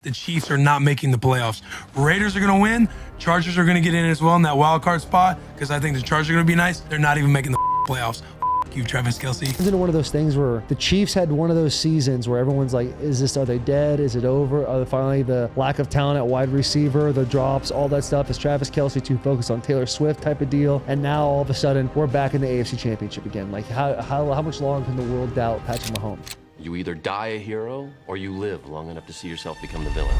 the Chiefs are not making the playoffs. Raiders are going to win. Chargers are going to get in as well in that wild card spot because I think the Chargers are going to be nice. They're not even making the playoffs. You, Travis Kelce. It's one of those things where the Chiefs had one of those seasons where everyone's like, are they dead? Is it over? Finally, the lack of talent at wide receiver, the drops, all that stuff. Is Travis Kelce too focused on Taylor Swift type of deal? And now all of a sudden, we're back in the AFC Championship again. Like, how much longer can the world doubt Patrick Mahomes? You either die a hero or you live long enough to see yourself become the villain.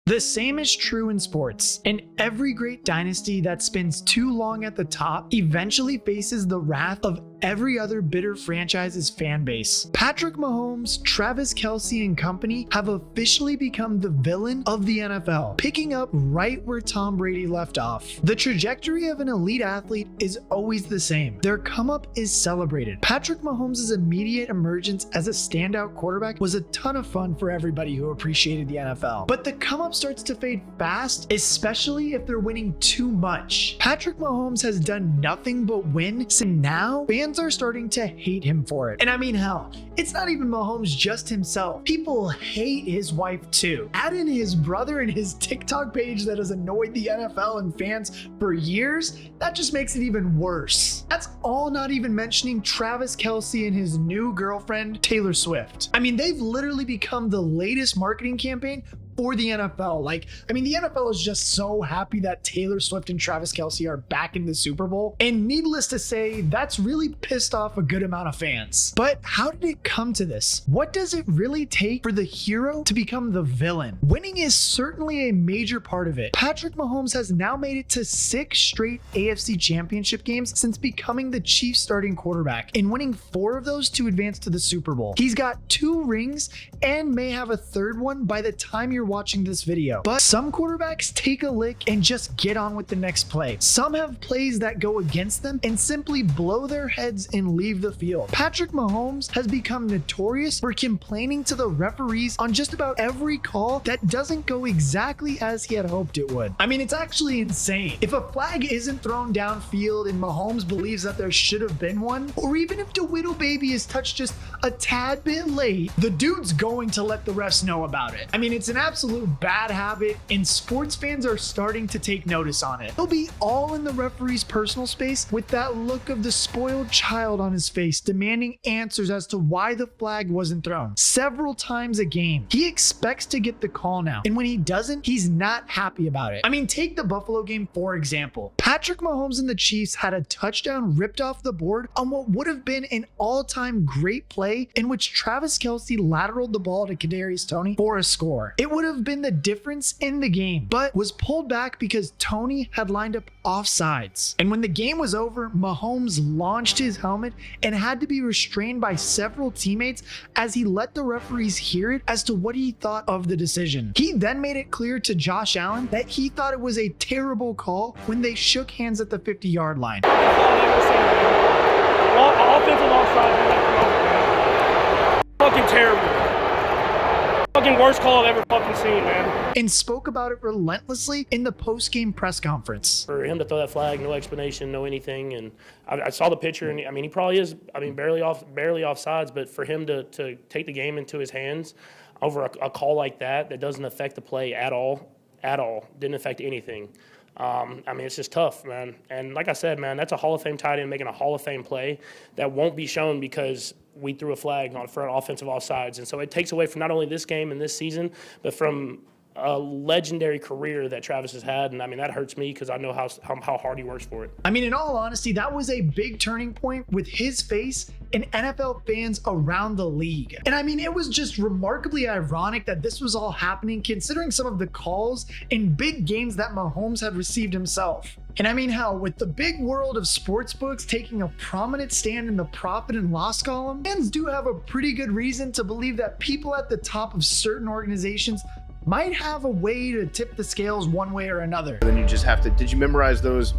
The same is true in sports, and every great dynasty that spends too long at the top eventually faces the wrath of every other bitter franchise's fan base. Patrick Mahomes, Travis Kelce, and company have officially become the villain of the NFL, picking up right where Tom Brady left off. The trajectory of an elite athlete is always the same. Their come up is celebrated. Patrick Mahomes' immediate emergence as a standout quarterback was a ton of fun for everybody who appreciated the NFL. But the come up starts to fade fast, especially if they're winning too much. Patrick Mahomes has done nothing but win, so now fans are starting to hate him for it. And I mean, hell, it's not even Mahomes just himself. People hate his wife too. Add in his brother and his TikTok page that has annoyed the NFL and fans for years, that just makes it even worse. That's all not even mentioning Travis Kelce and his new girlfriend, Taylor Swift. I mean, they've literally become the latest marketing campaign for the NFL. The NFL is just so happy that Taylor Swift and Travis Kelce are back in the Super Bowl. And needless to say, that's really pissed off a good amount of fans. But how did it come to this? What does it really take for the hero to become the villain? Winning is certainly a major part of it. Patrick Mahomes has now made it to 6 straight AFC Championship games since becoming the Chiefs starting quarterback and winning 4 of those to advance to the Super Bowl. He's got 2 rings and may have a 3rd one by the time you're watching this video. But some quarterbacks take a lick and just get on with the next play. Some have plays that go against them and simply blow their heads and leave the field. Patrick Mahomes has become notorious for complaining to the referees on just about every call that doesn't go exactly as he had hoped it would. I mean, it's actually insane. If a flag isn't thrown downfield and Mahomes believes that there should have been one, or even if the Whittle baby is touched just a tad bit late, the dude's going to let the refs know about it. I mean, it's an absolute bad habit, and sports fans are starting to take notice on it. He'll be all in the referee's personal space with that look of the spoiled child on his face, demanding answers as to why the flag wasn't thrown several times a game. He expects to get the call now, and when he doesn't, he's not happy about it. I mean, take the Buffalo game for example. Patrick Mahomes and the Chiefs had a touchdown ripped off the board on what would have been an all-time great play in which Travis Kelce lateraled the ball to Kadarius Toney for a score. It would have been the difference in the game, but was pulled back because Toney had lined up offsides. And when the game was over, Mahomes launched his helmet and had to be restrained by several teammates as he let the referees hear it as to what he thought of the decision. He then made it clear to Josh Allen that he thought it was a terrible call when they shook hands at the 50-yard line. Offensive offside, fucking terrible. Fucking worst call I've ever fucking seen, man. And spoke about it relentlessly in the post-game press conference. For him to throw that flag, no explanation, no anything, and I saw the picture, and I mean, he probably is, barely offsides, but for him to take the game into his hands over a call like that doesn't affect the play at all, didn't affect anything. It's just tough, man. And like I said, man, that's a Hall of Fame tight end making a Hall of Fame play that won't be shown because we threw a flag for an offensive offsides. And so it takes away from not only this game and this season, but from a legendary career that Travis has had. And that hurts me because I know how hard he works for it. In all honesty, that was a big turning point with his face and NFL fans around the league. And it was just remarkably ironic that this was all happening considering some of the calls in big games that Mahomes had received himself. And hell, with the big world of sportsbooks taking a prominent stand in the profit and loss column, fans do have a pretty good reason to believe that people at the top of certain organizations might have a way to tip the scales one way or another. Then you just have to, did you memorize those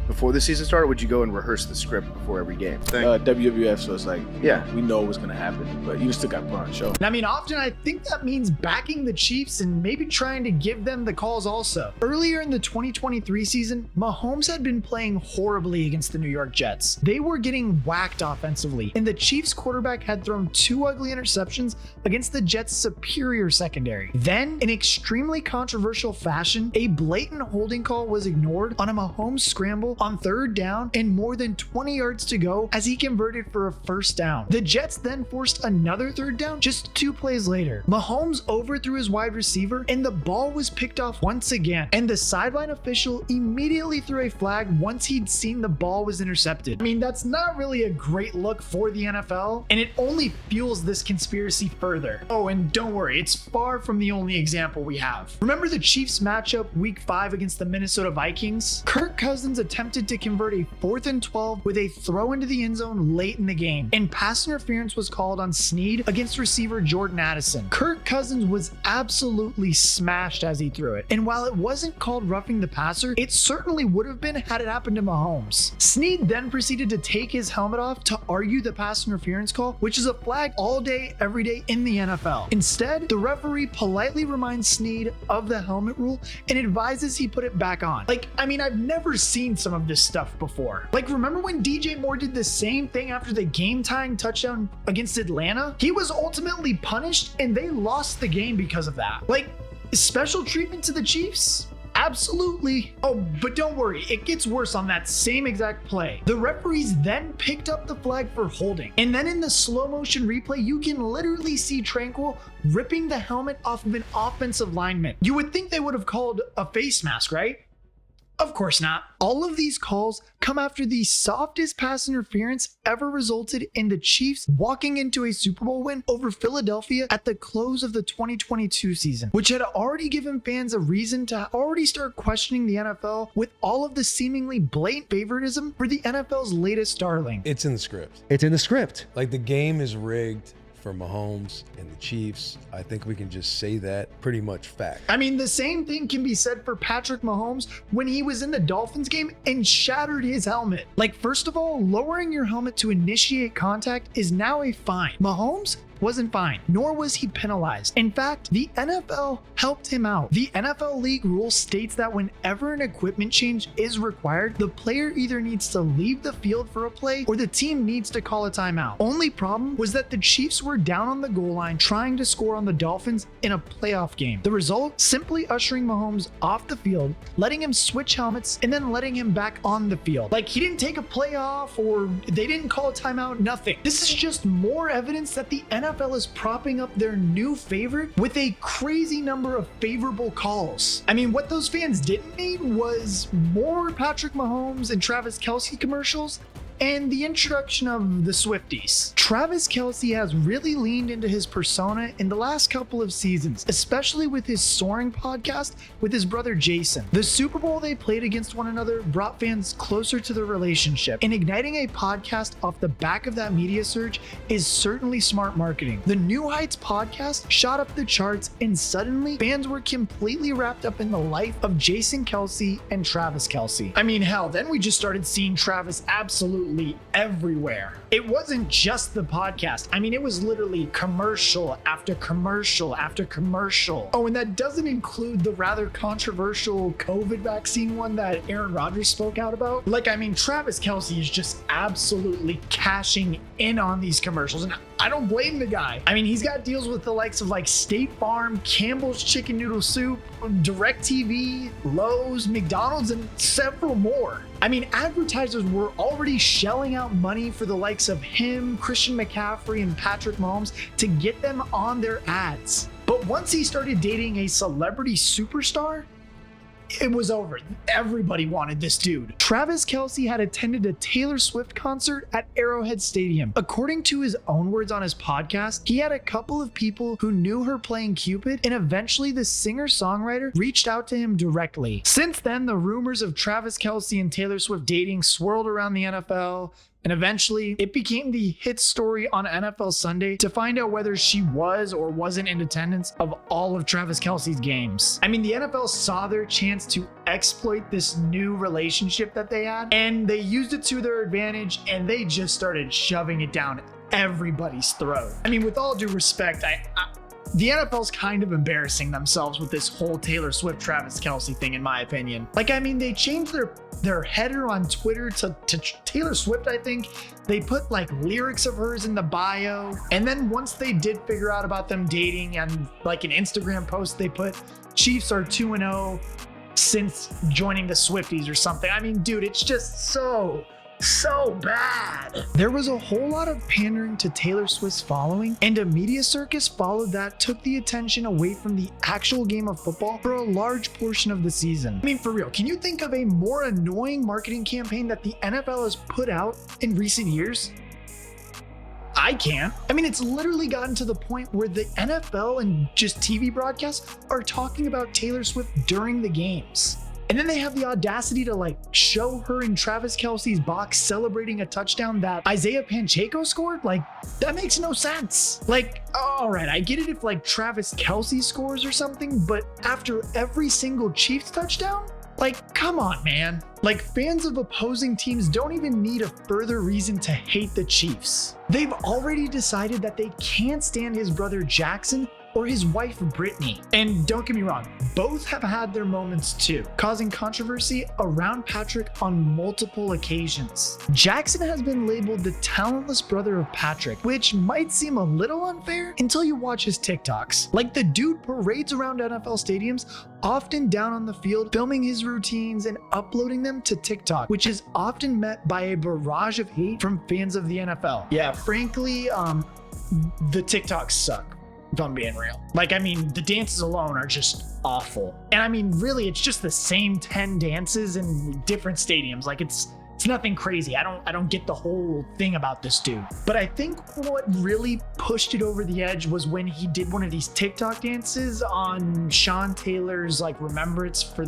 before the season started? Or would you go and rehearse the script before every game? WWF, so it's like, Yeah. we know what's gonna happen, but you still got to put on a show. I mean, often I think that means backing the Chiefs and maybe trying to give them the calls also. Earlier in the 2023 season, Mahomes had been playing horribly against the New York Jets. They were getting whacked offensively, and the Chiefs quarterback had thrown 2 ugly interceptions against the Jets' superior secondary. Then, in extremely controversial fashion, a blatant holding call was ignored on a Mahomes scramble on 3rd down and more than 20 yards to go as he converted for a 1st down. The Jets then forced another 3rd down just 2 plays later. Mahomes overthrew his wide receiver and the ball was picked off once again, and the sideline official immediately threw a flag once he'd seen the ball was intercepted. I mean, that's not really a great look for the NFL, and it only fuels this conspiracy further. Oh, and don't worry, it's far from the only example we have. Remember the Chiefs matchup week 5 against the Minnesota Vikings? Kirk Cousins attempted to convert a 4th and 12 with a throw into the end zone late in the game, and pass interference was called on Snead against receiver Jordan Addison. Kirk Cousins was absolutely smashed as he threw it, and while it wasn't called roughing the passer, it certainly would have been had it happened to Mahomes. Snead then proceeded to take his helmet off to argue the pass interference call, which is a flag all day, every day in the NFL. Instead, the referee politely reminds Snead of the helmet rule and advises he put it back on. I mean, I've never seen some of this stuff before. Remember when DJ Moore did the same thing after the game-tying touchdown against Atlanta? He was ultimately punished and they lost the game because of that. Special treatment to the Chiefs? Absolutely. Oh, but don't worry, it gets worse on that same exact play. The referees then picked up the flag for holding. And then in the slow motion replay, you can literally see Tranquil ripping the helmet off of an offensive lineman. You would think they would have called a face mask, right? Of course not. All of these calls come after the softest pass interference ever resulted in the Chiefs walking into a Super Bowl win over Philadelphia at the close of the 2022 season, which had already given fans a reason to already start questioning the NFL with all of the seemingly blatant favoritism for the NFL's latest darling. It's in the script. It's in the script. The game is rigged for Mahomes and the Chiefs. I think we can just say that pretty much fact. I mean, the same thing can be said for Patrick Mahomes when he was in the Dolphins game and shattered his helmet. First of all, lowering your helmet to initiate contact is now a fine. Mahomes wasn't fined, nor was he penalized. In fact, the NFL helped him out. The NFL league rule states that whenever an equipment change is required, the player either needs to leave the field for a play or the team needs to call a timeout. Only problem was that the Chiefs were down on the goal line trying to score on the Dolphins in a playoff game. The result, simply ushering Mahomes off the field, letting him switch helmets, and then letting him back on the field. He didn't take a play off or they didn't call a timeout, nothing. This is just more evidence that the NFL is propping up their new favorite with a crazy number of favorable calls. I mean, what those fans didn't need was more Patrick Mahomes and Travis Kelce commercials and the introduction of the Swifties. Travis Kelce has really leaned into his persona in the last couple of seasons, especially with his Soaring podcast with his brother Jason. The Super Bowl they played against one another brought fans closer to their relationship, and igniting a podcast off the back of that media surge is certainly smart marketing. The New Heights podcast shot up the charts, and suddenly fans were completely wrapped up in the life of Jason Kelce and Travis Kelce. I mean, hell, then we just started seeing Travis absolutely everywhere. It wasn't just the podcast. I mean, it was literally commercial after commercial after commercial. Oh, and that doesn't include the rather controversial COVID vaccine one that Aaron Rodgers spoke out about. Travis Kelce is just absolutely cashing in on these commercials, and I don't blame the guy. I mean, he's got deals with the likes of State Farm, Campbell's Chicken Noodle Soup, DirecTV, Lowe's, McDonald's, and several more. I mean, advertisers were already shelling out money for the likes of him, Christian McCaffrey, and Patrick Mahomes to get them on their ads. But once he started dating a celebrity superstar, it was over. Everybody wanted this dude. Travis Kelce had attended a Taylor Swift concert at Arrowhead Stadium. According to his own words on his podcast, he had a couple of people who knew her playing Cupid, and eventually the singer-songwriter reached out to him directly. Since then, the rumors of Travis Kelce and Taylor Swift dating swirled around the NFL, And eventually, it became the hit story on NFL Sunday to find out whether she was or wasn't in attendance of all of Travis Kelce's games. I mean, the NFL saw their chance to exploit this new relationship that they had, and they used it to their advantage, and they just started shoving it down everybody's throat. I mean, with all due respect, the NFL's kind of embarrassing themselves with this whole Taylor Swift Travis Kelce thing, in my opinion. Like, I mean, they changed their header on Twitter to Taylor Swift, I think. They put like lyrics of hers in the bio. And then once they did figure out about them dating, and like an Instagram post, they put Chiefs are 2-0 since joining the Swifties or something. I mean, dude, it's just so bad. There was a whole lot of pandering to Taylor Swift's following, and a media circus followed that took the attention away from the actual game of football for a large portion of the season. I mean, for real, can you think of a more annoying marketing campaign that the NFL has put out in recent years? I can't. I mean, it's literally gotten to the point where the NFL and just TV broadcasts are talking about Taylor Swift during the games. And then they have the audacity to like show her in Travis Kelce's box celebrating a touchdown that Isaiah Pacheco scored. Like, that makes no sense. Like, all right, I get it if like Travis Kelce scores or something, but after every single Chiefs touchdown? Like, come on, man. Like, fans of opposing teams don't even need a further reason to hate the Chiefs. They've already decided that they can't stand his brother Jackson or his wife Brittany. And don't get me wrong, both have had their moments too, causing controversy around Patrick on multiple occasions. Jackson has been labeled the talentless brother of Patrick, which might seem a little unfair until you watch his TikToks. Like, the dude parades around NFL stadiums, often down on the field, filming his routines and uploading them to TikTok, which is often met by a barrage of hate from fans of the NFL. Yeah, frankly, the TikToks suck, if I'm being real. Like, I mean, the dances alone are just awful. And I mean, really, it's just the same 10 dances in different stadiums. Like, it's nothing crazy. I don't get the whole thing about this dude. But I think what really pushed it over the edge was when he did one of these TikTok dances on Sean Taylor's like remembrance for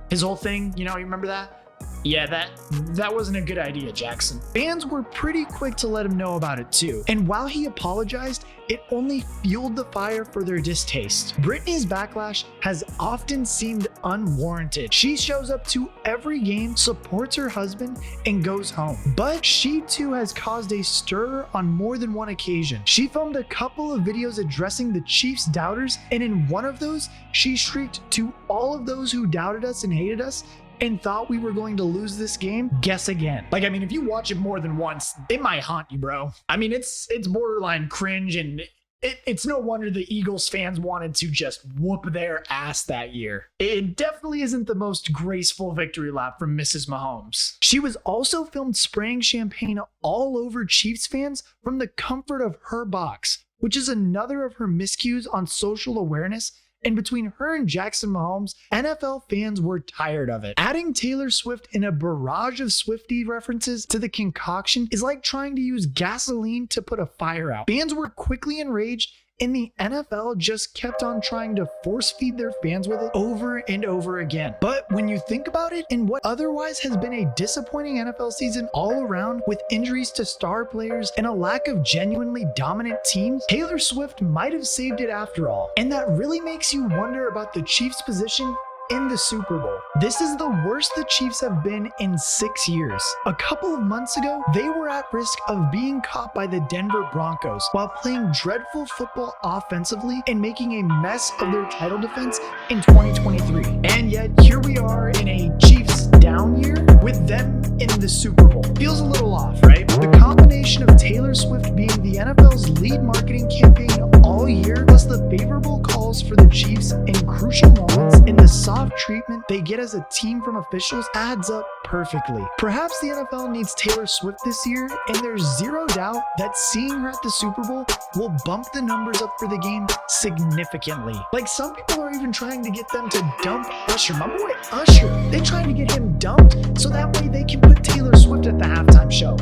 his whole thing. You know, you remember that? Yeah, that wasn't a good idea, Jackson. Fans were pretty quick to let him know about it too. And while he apologized, it only fueled the fire for their distaste. Brittany's backlash has often seemed unwarranted. She shows up to every game, supports her husband, and goes home. But she too has caused a stir on more than one occasion. She filmed a couple of videos addressing the Chiefs' doubters, and in one of those, she shrieked to all of those who doubted us and hated us and thought we were going to lose this game, guess again. Like, I mean, if you watch it more than once, it might haunt you, bro. I mean, it's borderline cringe, and it's no wonder the Eagles fans wanted to just whoop their ass that year. It definitely isn't the most graceful victory lap from Mrs. Mahomes. She was also filmed spraying champagne all over Chiefs fans from the comfort of her box, which is another of her miscues on social awareness. And between her and Jackson Mahomes, NFL fans were tired of it. Adding Taylor Swift in a barrage of Swiftie references to the concoction is like trying to use gasoline to put a fire out. Fans were quickly enraged, and the NFL just kept on trying to force feed their fans with it over and over again. But when you think about it, in what otherwise has been a disappointing NFL season all around, with injuries to star players and a lack of genuinely dominant teams, Taylor Swift might have saved it after all. And that really makes you wonder about the Chiefs' position in the Super Bowl. This is the worst the Chiefs have been in 6 years. A couple of months ago, they were at risk of being caught by the Denver Broncos while playing dreadful football offensively and making a mess of their title defense in 2023. And yet, here we are in a Chiefs down year with them in the Super Bowl. Feels a little off, right? The combination of Taylor Swift being the NFL's lead marketing campaign all year, plus the favorable calls for the Chiefs in crucial moments, and the soft treatment they get as a team from officials adds up perfectly. Perhaps the NFL needs Taylor Swift this year, and there's zero doubt that seeing her at the Super Bowl will bump the numbers up for the game significantly. Like, some people are even trying to get them to dump Usher, my boy Usher. They're trying to get him dumped so that way they can put Taylor Swift at the halftime show.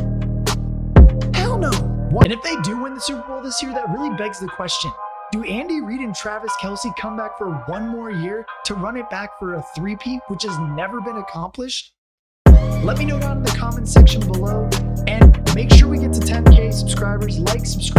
Hell no. And if they do win the Super Bowl this year, that really begs the question: do Andy Reid and Travis Kelce come back for one more year to run it back for a three-peat, which has never been accomplished? Let me know down in the comments section below, and make sure we get to 10K subscribers. Like, subscribe.